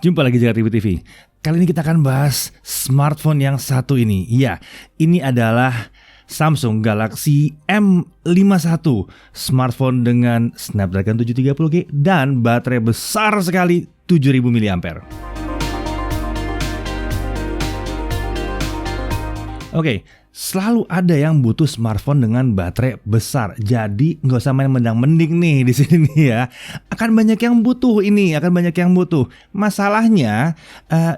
Jumpa lagi Jagat Ribut TV. Kali ini kita akan bahas smartphone yang satu ini. Iya, ini adalah Samsung Galaxy M51, smartphone dengan Snapdragon 730G dan baterai besar sekali 7000 mAh. Oke, selalu ada yang butuh smartphone dengan baterai besar. Jadi nggak usah main mendang-mending nih di sini nih ya. Akan banyak yang butuh ini, Masalahnya,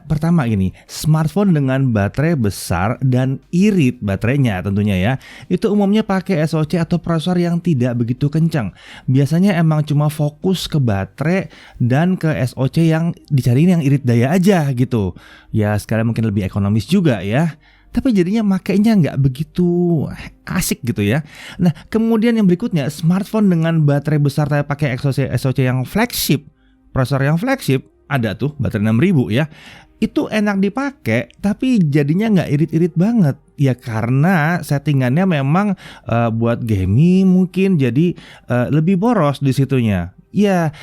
pertama gini, smartphone dengan baterai besar dan irit baterainya tentunya ya, itu umumnya pakai SoC atau prosesor yang tidak begitu kencang. Biasanya emang cuma fokus ke baterai dan ke SoC yang dicariin yang irit daya aja gitu. Ya sekalian mungkin lebih ekonomis juga ya. Tapi jadinya makainya nggak begitu asik gitu ya. Nah, kemudian yang berikutnya, smartphone dengan baterai besar tapi pakai SoC yang flagship, prosesor yang flagship, ada tuh baterai 6000 ya. Itu enak dipakai, tapi jadinya nggak irit-irit banget. Ya karena settingannya memang buat gaming mungkin, jadi lebih boros di situnya. Ya,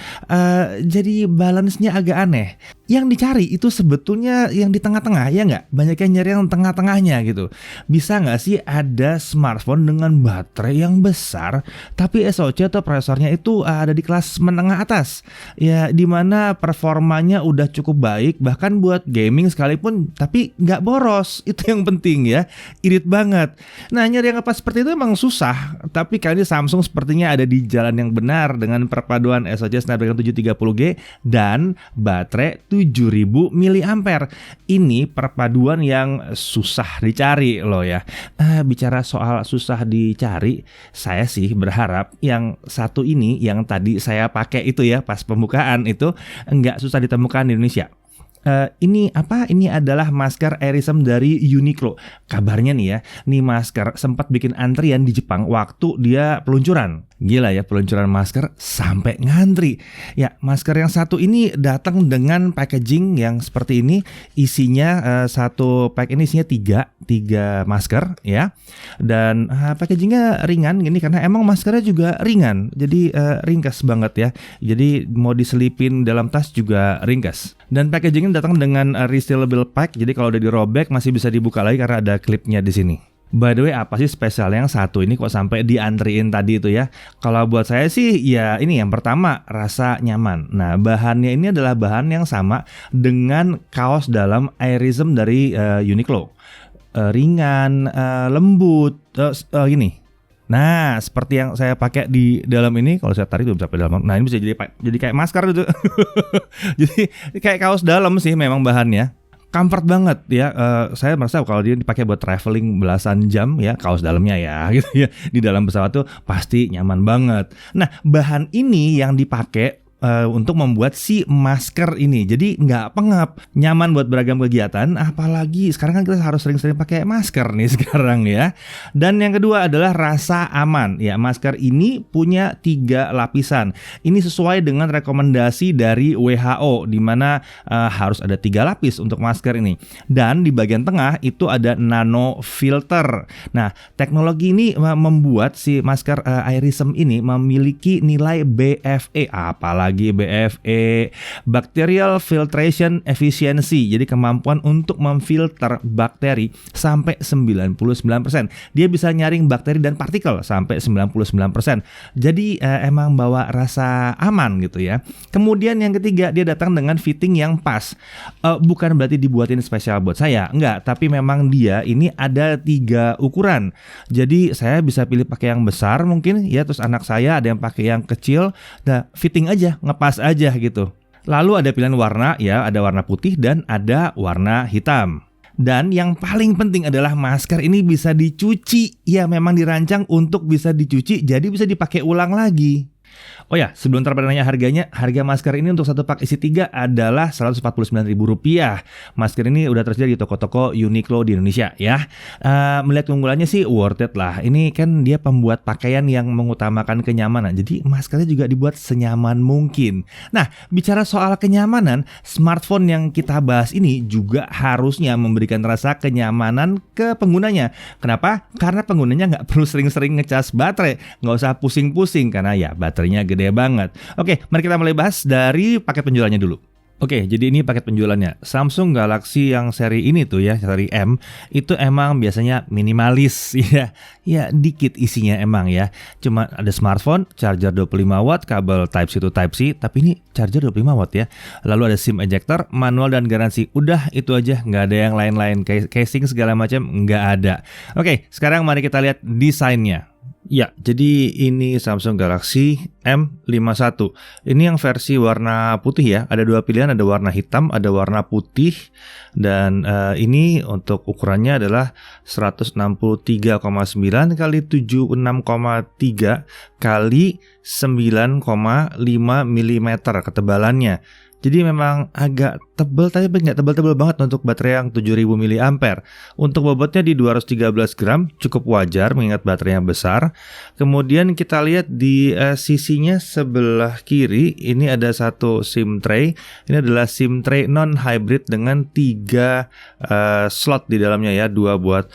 jadi balance-nya agak aneh. Yang dicari itu sebetulnya yang di tengah-tengah, ya nggak? Banyak yang nyari yang tengah-tengahnya gitu. Bisa nggak sih ada smartphone dengan baterai yang besar, tapi SoC atau prosesornya itu ada di kelas menengah atas? Ya, dimana performanya udah cukup baik, bahkan buat gaming sekalipun, tapi nggak boros. Itu yang penting ya, irit banget. Nah, nyari yang apa seperti itu emang susah, tapi kali ini Samsung sepertinya ada di jalan yang benar dengan perpaduan SoC Snapdragon 730G dan baterai 7000 mAh. Ini perpaduan yang susah dicari loh ya. Bicara soal susah dicari, saya sih berharap yang satu ini yang tadi saya pakai itu ya pas pembukaan itu nggak susah ditemukan di Indonesia. Ini apa? Ini adalah masker Airism dari Uniqlo. Kabarnya nih ya, nih masker sempat bikin antrian di Jepang waktu dia peluncuran. Gila ya, peluncuran masker sampai ngantri. Ya, masker yang satu ini datang dengan packaging yang seperti ini. Isinya satu pack ini isinya tiga masker ya. Dan packagingnya ringan gini karena emang maskernya juga ringan. Jadi ringkas banget ya. Jadi mau diselipin dalam tas juga ringkas. Dan packagingnya datang dengan resealable pack. Jadi kalau udah dirobek masih bisa dibuka lagi karena ada klipnya di sini. By the way, apa sih spesialnya yang satu ini kok sampai diantriin tadi itu ya? Kalau buat saya sih ya ini yang pertama, rasa nyaman. Nah, bahannya ini adalah bahan yang sama dengan kaos dalam Airism dari Uniqlo. Ringan, lembut, gini. Nah, seperti yang saya pakai di dalam ini, kalau saya tarik itu bisa sampai dalam. Nah, ini bisa jadi kayak masker gitu. Jadi kayak kaos dalam sih memang bahannya. Comfort banget ya. Saya merasa kalau dia dipakai buat traveling belasan jam ya, kaos dalamnya ya gitu ya. Di dalam pesawat tuh pasti nyaman banget. Nah, bahan ini yang dipakai untuk membuat si masker ini. Jadi nggak pengap, nyaman buat beragam kegiatan. Apalagi sekarang kan kita harus sering-sering pakai masker nih sekarang ya. Dan yang kedua adalah rasa aman. Ya, masker ini punya 3 lapisan. Ini sesuai dengan rekomendasi dari WHO, di mana harus ada 3 lapis untuk masker ini. Dan di bagian tengah itu ada nano filter. Nah, teknologi ini membuat si masker Airism ini memiliki nilai BFE. Apalagi BFE, Bacterial Filtration Efficiency. Jadi kemampuan untuk memfilter bakteri sampai 99%. Dia bisa nyaring bakteri dan partikel sampai 99%. Jadi emang bawa rasa aman gitu ya. Kemudian yang ketiga, dia datang dengan fitting yang pas. Bukan berarti dibuatin spesial buat saya, enggak, tapi memang dia ini ada 3 ukuran. Jadi saya bisa pilih pakai yang besar mungkin ya, terus anak saya ada yang pakai yang kecil. Nah, fitting aja, ngepas aja gitu. Lalu ada pilihan warna ya, ada warna putih dan ada warna hitam. Dan yang paling penting adalah masker ini bisa dicuci. Ya, memang dirancang untuk bisa dicuci, jadi bisa dipakai ulang lagi. Oh ya, sebelum terpadu nanya harganya, harga masker ini untuk satu pak isi 3 adalah Rp149.000. Masker ini udah tersedia di toko-toko Uniqlo di Indonesia ya. Melihat keunggulannya sih worth it lah. Ini kan dia pembuat pakaian yang mengutamakan kenyamanan. Jadi maskernya juga dibuat senyaman mungkin. Nah, bicara soal kenyamanan, smartphone yang kita bahas ini juga harusnya memberikan rasa kenyamanan ke penggunanya. Kenapa? Karena penggunanya nggak perlu sering-sering ngecas baterai. Nggak usah pusing-pusing karena ya baterainya gede banget. Oke, mari kita mulai bahas dari paket penjualannya dulu. Oke, jadi ini paket penjualannya. Samsung Galaxy yang seri ini tuh ya, seri M, itu emang biasanya minimalis ya. Ya, dikit isinya emang ya. Cuma ada smartphone, charger 25 watt, kabel Type-C to Type-C, tapi ini charger 25 watt ya. Lalu ada SIM ejector, manual dan garansi. Udah itu aja, nggak ada yang lain-lain. Casing segala macam nggak ada. Oke, sekarang mari kita lihat desainnya. Ya, jadi ini Samsung Galaxy M51. Ini yang versi warna putih ya. Ada dua pilihan, ada warna hitam, ada warna putih. Dan ini untuk ukurannya adalah 163,9 kali 76,3 kali 9,5 mm ketebalannya. Jadi memang agak tebal, tapi nggak tebal-tebal banget untuk baterai yang 7000 mAh. Untuk bobotnya di 213 gram, cukup wajar mengingat baterainya besar. Kemudian kita lihat di sisinya sebelah kiri, ini ada satu SIM tray. Ini adalah SIM tray non-hybrid dengan 3 slot di dalamnya ya, 2 buat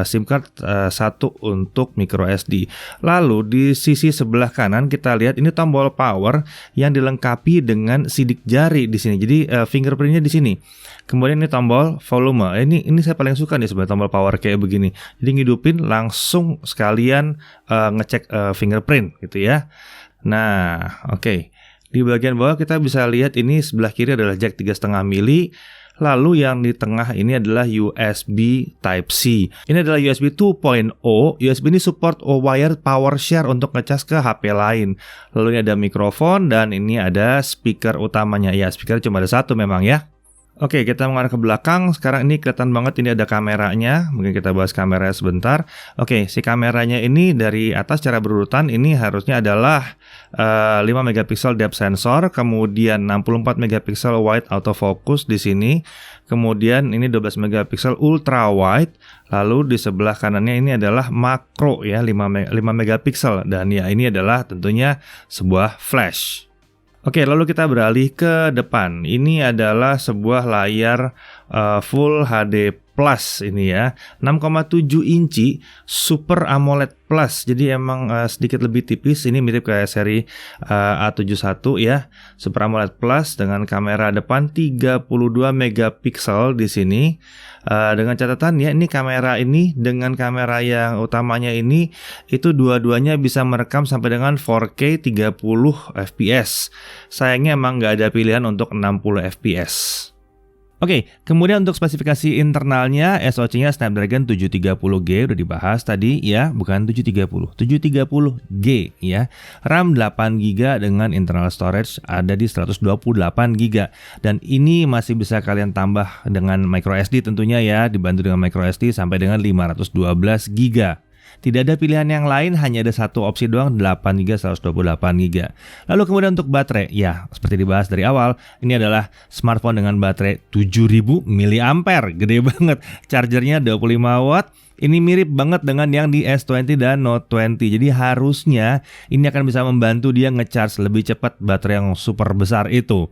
SIM card, 1 untuk micro SD. Lalu di sisi sebelah kanan kita lihat ini tombol power yang dilengkapi dengan sidik jari di sini. Jadi fingerprintnya di sini. Kemudian ini tombol volume. Ini saya paling suka nih sebenarnya tombol power kayak begini. Jadi ngidupin langsung sekalian ngecek fingerprint gitu ya. Nah, oke. Di bagian bawah kita bisa lihat ini sebelah kiri adalah jack 3,5 mili. Lalu yang di tengah ini adalah USB Type-C. Ini adalah USB 2.0. USB ini support wired power share untuk ngecas ke HP lain. Lalu ini ada mikrofon dan ini ada speaker utamanya. Ya, speaker cuma ada satu memang ya. Oke, kita mengarah ke belakang. Sekarang ini kelihatan banget ini ada kameranya. Mungkin kita bahas kameranya sebentar. Oke, si kameranya ini dari atas secara berurutan ini harusnya adalah 5 megapiksel depth sensor, kemudian 64 megapiksel wide autofocus di sini. Kemudian ini 12 megapiksel ultra wide. Lalu di sebelah kanannya ini adalah makro ya, 5 megapiksel dan ya ini adalah tentunya sebuah flash. Oke, lalu kita beralih ke depan. Ini adalah sebuah layar Full HD Plus ini ya, 6,7 inci Super AMOLED Plus. Jadi emang sedikit lebih tipis. Ini mirip kayak seri A71 ya, Super AMOLED Plus dengan kamera depan 32 megapiksel di sini. Dengan catatan ya, ini kamera ini dengan kamera yang utamanya ini itu dua-duanya bisa merekam sampai dengan 4K 30 fps. Sayangnya emang nggak ada pilihan untuk 60 fps. Oke, kemudian untuk spesifikasi internalnya, SoC-nya Snapdragon 730G udah dibahas tadi ya, bukan 730, 730G ya. RAM 8GB dengan internal storage ada di 128GB. Dan ini masih bisa kalian tambah dengan micro SD tentunya ya, dibantu dengan micro SD sampai dengan 512GB. Tidak ada pilihan yang lain, hanya ada satu opsi doang, 8GB 128GB. Lalu kemudian untuk baterai, ya seperti dibahas dari awal, ini adalah smartphone dengan baterai 7000 mAh, gede banget. Chargernya 25 watt. Ini mirip banget dengan yang di S20 dan Note 20. Jadi harusnya ini akan bisa membantu dia ngecharge lebih cepat baterai yang super besar itu.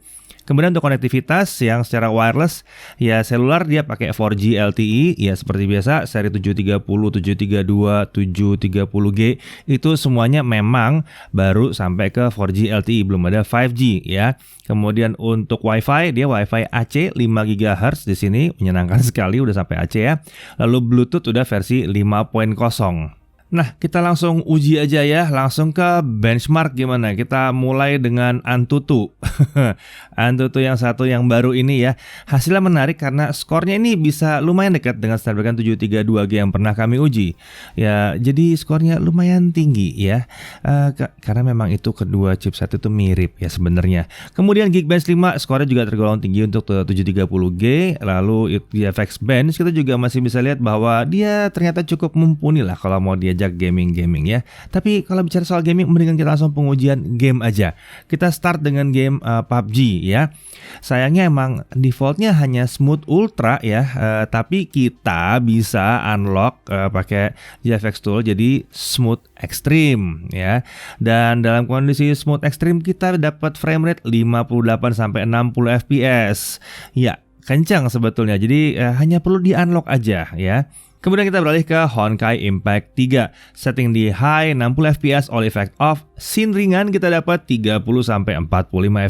Kemudian untuk konektivitas yang secara wireless, ya seluler dia pakai 4G LTE, ya seperti biasa seri 730, 732, 730G itu semuanya memang baru sampai ke 4G LTE, belum ada 5G ya. Kemudian untuk WiFi, dia WiFi AC 5 GHz di sini, menyenangkan sekali udah sampai AC ya. Lalu Bluetooth udah versi 5.0. Nah, kita langsung uji aja ya, langsung ke benchmark gimana. Kita mulai dengan Antutu. Antutu yang satu yang baru ini ya. Hasilnya menarik karena skornya ini bisa lumayan dekat dengan Snapdragon 732G yang pernah kami uji. Ya, jadi skornya lumayan tinggi ya. Karena memang itu kedua chipset itu mirip ya sebenarnya. Kemudian Geekbench 5 skornya juga tergolong tinggi untuk 730G. Lalu di FX Bench kita juga masih bisa lihat bahwa dia ternyata cukup mumpuni lah kalau mau dia gaming ya. Tapi kalau bicara soal gaming, mendingan kita langsung pengujian game aja. Kita start dengan game PUBG ya. Sayangnya emang defaultnya hanya Smooth Ultra ya, tapi kita bisa unlock pakai GFX Tool jadi Smooth Extreme ya. Dan dalam kondisi Smooth Extreme kita dapat frame rate 58 sampai 60 fps. Ya, kencang sebetulnya. Jadi hanya perlu di-unlock aja ya. Kemudian kita beralih ke Honkai Impact 3. Setting di high 60 fps, all effect off. Scene ringan kita dapat 30-45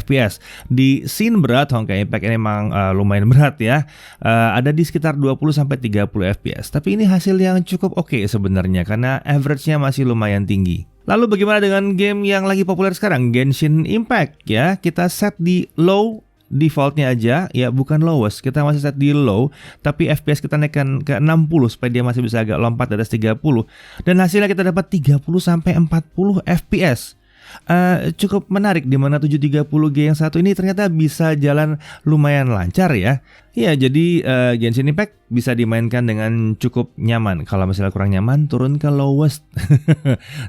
fps. Di scene berat Honkai Impact ini memang lumayan berat ya. Ada di sekitar 20-30 fps. Tapi ini hasil yang cukup oke sebenarnya karena average-nya masih lumayan tinggi. Lalu bagaimana dengan game yang lagi populer sekarang, Genshin Impact ya? Kita set di low defaultnya aja, ya bukan lowest, kita masih set di low, tapi FPS kita naikkan ke 60 supaya dia masih bisa agak lompat di atas 30, dan hasilnya kita dapat 30-40 FPS. Cukup menarik di mana 730G yang satu ini ternyata bisa jalan lumayan lancar ya. Ya, jadi Genshin Impact bisa dimainkan dengan cukup nyaman. Kalau misalnya kurang nyaman, turun ke lowest.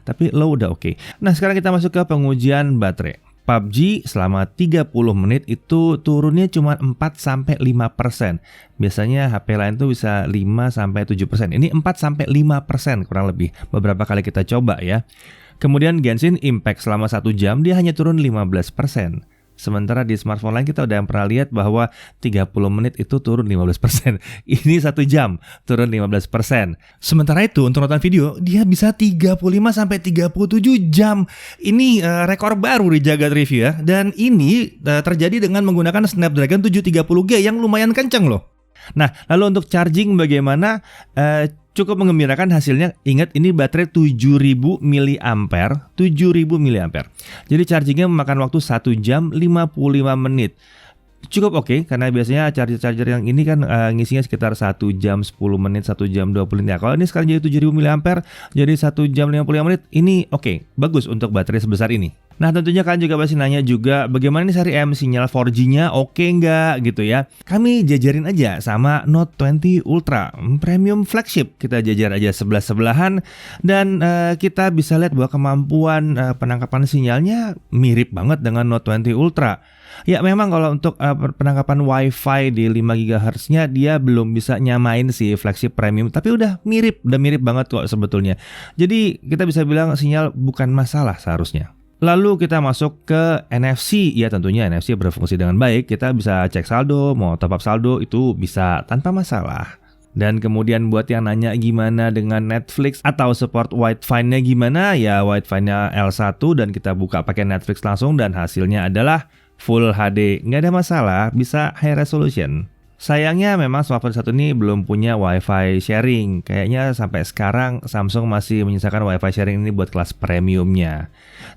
Tapi low udah oke. Nah, sekarang kita masuk ke pengujian baterai. PUBG selama 30 menit itu turunnya cuma 4-5%. Biasanya HP lain tuh bisa 5-7%. Ini 4-5% kurang lebih. Beberapa kali kita coba ya. Kemudian Genshin Impact selama 1 jam dia hanya turun 15%. Sementara di smartphone lain kita udah pernah lihat bahwa 30 menit itu turun 15%. Ini 1 jam turun 15%. Sementara itu untuk nonton video dia bisa 35-37 jam. Ini rekor baru di Jagat Review ya. Dan ini terjadi dengan menggunakan Snapdragon 730G yang lumayan kenceng loh. Nah, lalu untuk charging bagaimana? Cukup mengembirakan hasilnya. Ingat ini baterai 7000 mAh. 7000 mAh. Jadi chargingnya memakan waktu 1 jam 55 menit. Cukup oke, karena biasanya charger-charger yang ini kan ngisinya sekitar 1 jam 10 menit, 1 jam 20 menit. Ya, kalau ini sekarang jadi 7000 mAh, jadi 1 jam 55 menit, ini oke, bagus untuk baterai sebesar ini. Nah, tentunya kalian juga pasti nanya juga bagaimana nih seri M, sinyal 4G-nya oke nggak gitu ya. Kami jajarin aja sama Note 20 Ultra, premium flagship. Kita jajar aja sebelah-sebelahan dan kita bisa lihat bahwa kemampuan penangkapan sinyalnya mirip banget dengan Note 20 Ultra. Ya memang kalau untuk penangkapan Wi-Fi di 5 GHz-nya dia belum bisa nyamain si flagship premium, tapi udah mirip banget kok sebetulnya. Jadi kita bisa bilang sinyal bukan masalah seharusnya. Lalu kita masuk ke NFC, ya tentunya NFC berfungsi dengan baik, kita bisa cek saldo, mau top up saldo itu bisa tanpa masalah. Dan kemudian buat yang nanya gimana dengan Netflix atau support Wi-Fi-nya gimana, ya Wi-Fi-nya L1 dan kita buka pakai Netflix langsung dan hasilnya adalah Full HD, nggak ada masalah, bisa high resolution. Sayangnya memang smartphone satu ini belum punya Wi-Fi sharing. Kayaknya sampai sekarang Samsung masih menyisakan Wi-Fi sharing ini buat kelas premiumnya.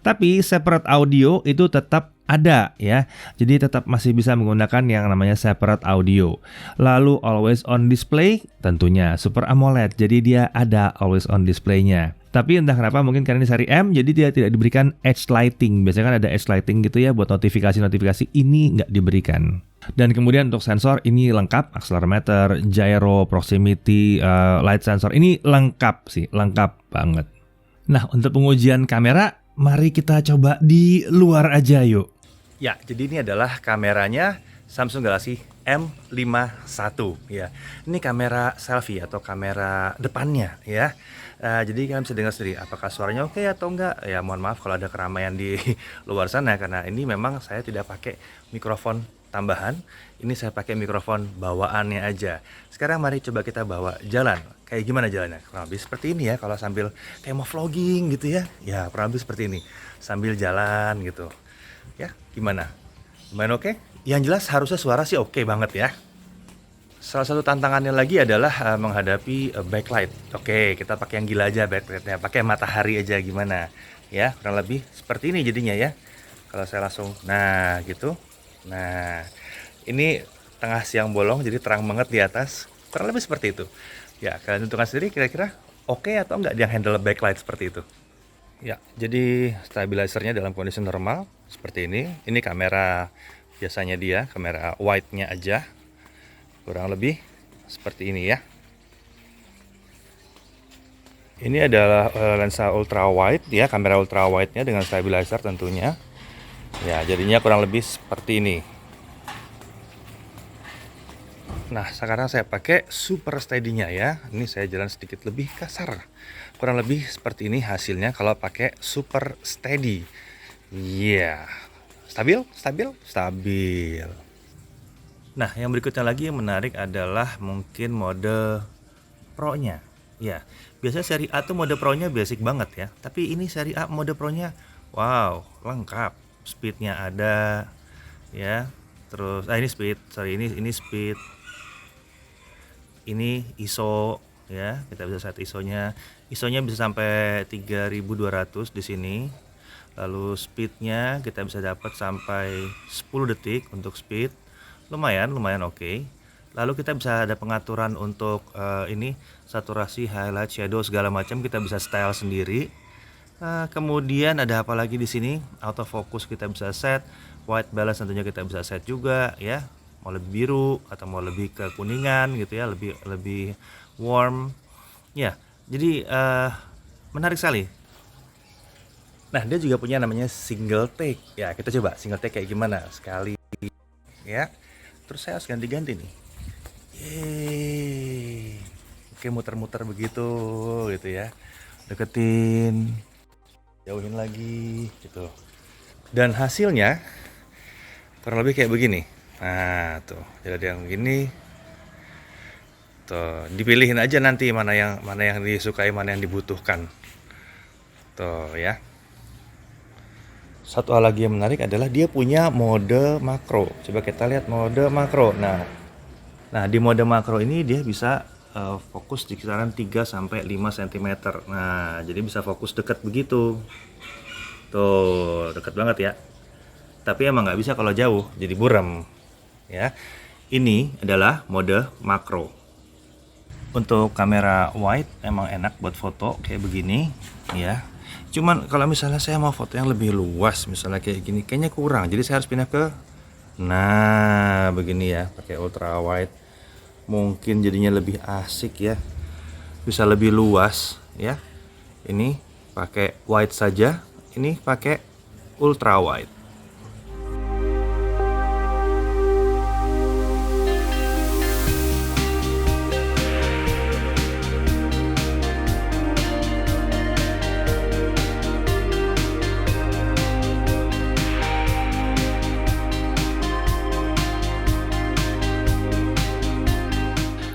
Tapi separate audio itu tetap ada ya. Jadi tetap masih bisa menggunakan yang namanya separate audio. Lalu always on display tentunya Super AMOLED. Jadi dia ada always on display-nya. Tapi entah kenapa mungkin karena ini seri M jadi dia tidak diberikan edge lighting. Biasanya kan ada edge lighting gitu ya buat notifikasi-notifikasi, ini nggak diberikan. Dan kemudian untuk sensor ini lengkap, accelerometer, gyro, proximity, light sensor ini lengkap sih, lengkap banget. Nah untuk pengujian kamera, mari kita coba di luar aja yuk. Ya, jadi ini adalah kameranya Samsung Galaxy M51 ya. Ini kamera selfie atau kamera depannya ya. Jadi kalian bisa dengar sendiri apakah suaranya oke atau enggak. Ya mohon maaf kalau ada keramaian di luar sana karena ini memang saya tidak pakai mikrofon tambahan. Ini saya pakai mikrofon bawaannya aja. Sekarang mari coba kita bawa jalan. Kayak gimana jalannya? Kurang lebih seperti ini ya. Kalau sambil kayak mau vlogging gitu ya. Ya kurang lebih seperti ini. Sambil jalan gitu. Ya gimana? Lumayan oke? Yang jelas harusnya suara sih oke banget ya. Salah satu tantangannya lagi adalah menghadapi backlight. Oke, kita pakai yang gila aja backlightnya. Pakai matahari aja gimana? Ya kurang lebih seperti ini jadinya ya. Kalau saya langsung, nah gitu. Nah, ini tengah siang bolong jadi terang banget di atas. Kurang lebih seperti itu. Ya, kalian tentukan sendiri kira-kira oke atau enggak dia handle backlight seperti itu. Ya, jadi stabilizernya dalam kondisi normal seperti ini. Ini kamera biasanya dia, kamera wide-nya aja. Kurang lebih seperti ini ya. Ini adalah lensa ultra wide ya, kamera ultra wide-nya dengan stabilizer tentunya. Ya, jadinya kurang lebih seperti ini. Nah, sekarang saya pakai super steady-nya ya. Ini saya jalan sedikit lebih kasar. Kurang lebih seperti ini hasilnya kalau pakai super steady. Iya. Stabil, stabil, stabil. Nah, yang berikutnya lagi yang menarik adalah mungkin mode Pro-nya. Ya, biasanya seri A tuh mode Pro-nya basic banget ya. Tapi ini seri A mode Pro-nya, wow, lengkap. Speed-nya ada, ya. Terus, ini speed, sorry ini speed. Ini ISO, ya. Kita bisa set ISO-nya. ISO-nya bisa sampai 3200 di sini. Lalu speednya kita bisa dapat sampai 10 detik untuk speed, lumayan oke. Lalu kita bisa ada pengaturan untuk ini saturasi, highlight, shadow segala macam, kita bisa style sendiri. Kemudian ada apa lagi di sini? Autofocus kita bisa set, white balance tentunya kita bisa set juga ya. Mau lebih biru atau mau lebih ke kuningan gitu ya, lebih warm. Ya, jadi menarik sekali. Nah, dia juga punya namanya single take. Ya, kita coba single take kayak gimana. Sekali ya. Terus saya harus ganti-ganti nih. Yeay. Oke, muter-muter begitu gitu ya. Deketin, jauhin lagi gitu. Dan hasilnya kurang lebih kayak begini. Nah, tuh. Jadi yang begini. Tuh, dipilihin aja nanti mana yang disukai, mana yang dibutuhkan. Tuh ya. Satu hal lagi yang menarik adalah dia punya mode makro. Coba kita lihat mode makro. Nah di mode makro ini dia bisa fokus di kisaran 3 sampai 5 cm. Nah, jadi bisa fokus dekat begitu. Tuh, dekat banget ya. Tapi emang nggak bisa kalau jauh, jadi buram. Ya. Ini adalah mode makro. Untuk kamera wide emang enak buat foto kayak begini, ya. Cuman kalau misalnya saya mau foto yang lebih luas, misalnya kayak gini, kayaknya kurang. Jadi saya harus pindah ke, nah begini ya, pakai ultra wide. Mungkin jadinya lebih asik ya, bisa lebih luas ya. Ini pakai wide saja, ini pakai ultra wide.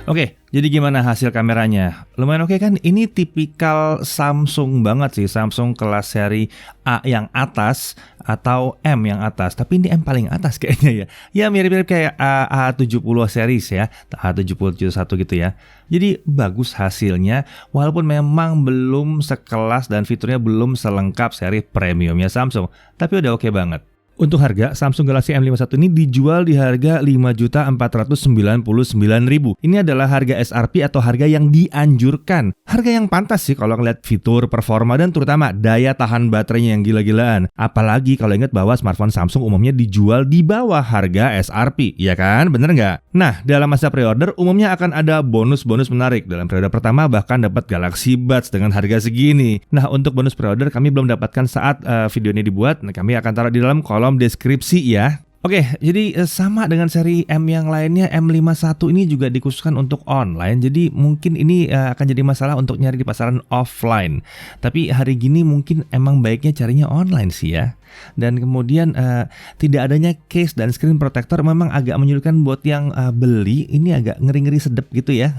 Oke, jadi gimana hasil kameranya? Lumayan oke kan? Ini tipikal Samsung banget sih, Samsung kelas seri A yang atas atau M yang atas. Tapi ini M paling atas kayaknya ya. Ya mirip-mirip kayak A70 series ya, A7071 gitu ya. Jadi bagus hasilnya, walaupun memang belum sekelas dan fiturnya belum selengkap seri premiumnya Samsung. Tapi udah oke banget. Untuk harga, Samsung Galaxy M51 ini dijual di harga Rp5.499.000. Ini adalah harga SRP atau harga yang dianjurkan. Harga yang pantas sih kalau ngeliat fitur, performa, dan terutama daya tahan baterainya yang gila-gilaan. Apalagi kalau ingat bahwa smartphone Samsung umumnya dijual di bawah harga SRP, ya kan? Bener nggak? Nah, dalam masa pre-order umumnya akan ada bonus-bonus menarik. Dalam pre-order pertama bahkan dapat Galaxy Buds dengan harga segini. Nah, untuk bonus pre-order kami belum dapatkan saat video ini dibuat. Nah, kami akan taruh di dalam kolom deskripsi ya. Oke, jadi sama dengan seri M yang lainnya, M51 ini juga dikhususkan untuk online. Jadi mungkin ini akan jadi masalah untuk nyari di pasaran offline. Tapi hari gini mungkin emang baiknya carinya online sih ya. Dan kemudian tidak adanya case dan screen protector memang agak menyulitkan buat yang beli. Ini agak ngeri-ngeri sedep gitu ya.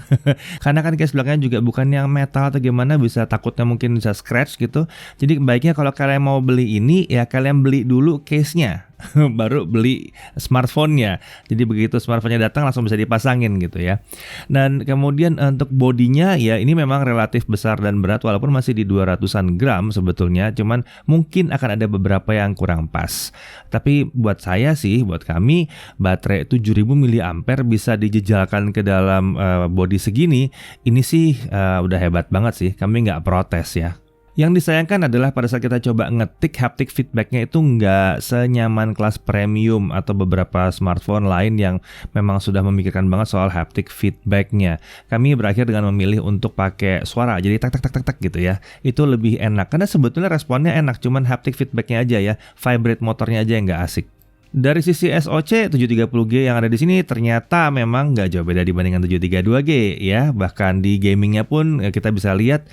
Karena kan case belakangnya juga bukan yang metal atau gimana, bisa takutnya mungkin bisa scratch gitu. Jadi baiknya kalau kalian mau beli ini ya kalian beli dulu case-nya baru beli smartphone-nya. Jadi begitu smartphone-nya datang langsung bisa dipasangin gitu ya. Dan kemudian untuk bodinya ya ini memang relatif besar dan berat walaupun masih di 200-an gram sebetulnya. Cuman mungkin akan ada beberapa yang kurang pas. Tapi buat saya sih, buat kami baterai 7000 mAh bisa dijejalkan ke dalam bodi segini. Ini sih udah hebat banget sih. Kami nggak protes ya. Yang disayangkan adalah pada saat kita coba ngetik haptic feedbacknya itu nggak senyaman kelas premium atau beberapa smartphone lain yang memang sudah memikirkan banget soal haptic feedbacknya. Kami berakhir dengan memilih untuk pakai suara, jadi tak tak tak tak tak gitu ya. Itu lebih enak karena sebetulnya responnya enak, cuman haptic feedbacknya aja ya, vibrate motornya aja yang nggak asik. Dari sisi SoC 730G yang ada di sini ternyata memang nggak jauh beda dibandingkan 732G ya. Bahkan di gamingnya pun kita bisa lihat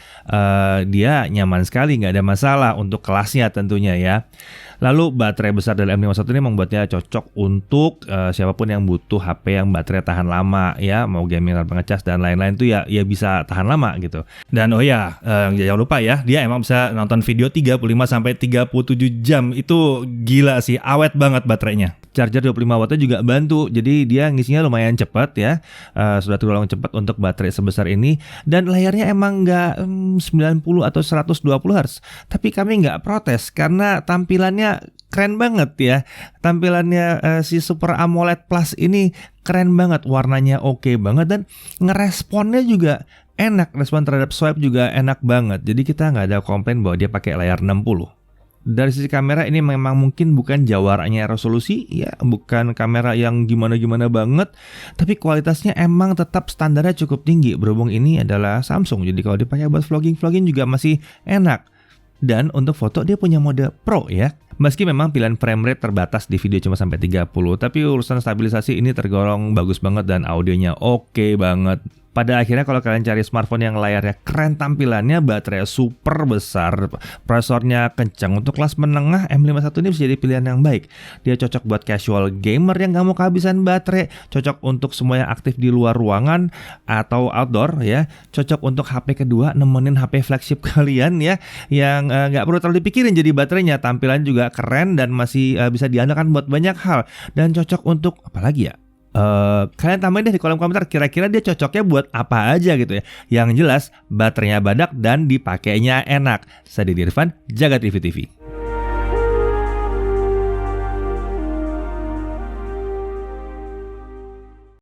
dia nyaman sekali, nggak ada masalah untuk kelasnya tentunya ya. Lalu baterai besar dari M51 ini membuatnya cocok untuk siapapun yang butuh HP yang baterai tahan lama ya, mau gaming tanpa ngecas dan lain-lain tuh ya bisa tahan lama gitu. Dan jangan lupa ya, dia emang bisa nonton video 35 sampai 37 jam. Itu gila sih, awet banget baterainya. Charger 25 watt juga bantu, jadi dia ngisinya lumayan cepat ya, sudah tergolong cepat untuk baterai sebesar ini. Dan layarnya emang nggak 90 atau 120 Hz, tapi kami nggak protes karena tampilannya keren banget ya. Tampilannya si Super AMOLED Plus ini keren banget, warnanya oke banget dan ngeresponnya juga enak, respon terhadap swipe juga enak banget. Jadi kita nggak ada komplain bahwa dia pakai layar 60. Dari sisi kamera ini memang mungkin bukan jawarannya resolusi, ya bukan kamera yang gimana-gimana banget, tapi kualitasnya emang tetap standarnya cukup tinggi. Berhubung ini adalah Samsung, jadi kalau dipakai buat vlogging juga masih enak. Dan untuk foto dia punya mode Pro ya. Meski memang pilihan frame rate terbatas di video cuma sampai 30, tapi urusan stabilisasi ini tergolong bagus banget dan audionya oke banget. Pada akhirnya kalau kalian cari smartphone yang layarnya keren, tampilannya, baterai super besar, prosesornya kencang, untuk kelas menengah, M51 ini bisa jadi pilihan yang baik. Dia cocok buat casual gamer yang gak mau kehabisan baterai, cocok untuk semua yang aktif di luar ruangan atau outdoor ya, cocok untuk HP kedua nemenin HP flagship kalian ya, yang gak perlu terlalu dipikirin jadi baterainya. Tampilan juga keren dan masih bisa diandalkan buat banyak hal, dan cocok untuk apa lagi ya? Kalian tambahin deh di kolom komentar kira-kira dia cocoknya buat apa aja gitu ya. Yang jelas baterainya badak dan dipakainya enak. Saya Didi Irfan, Jaga TV TV.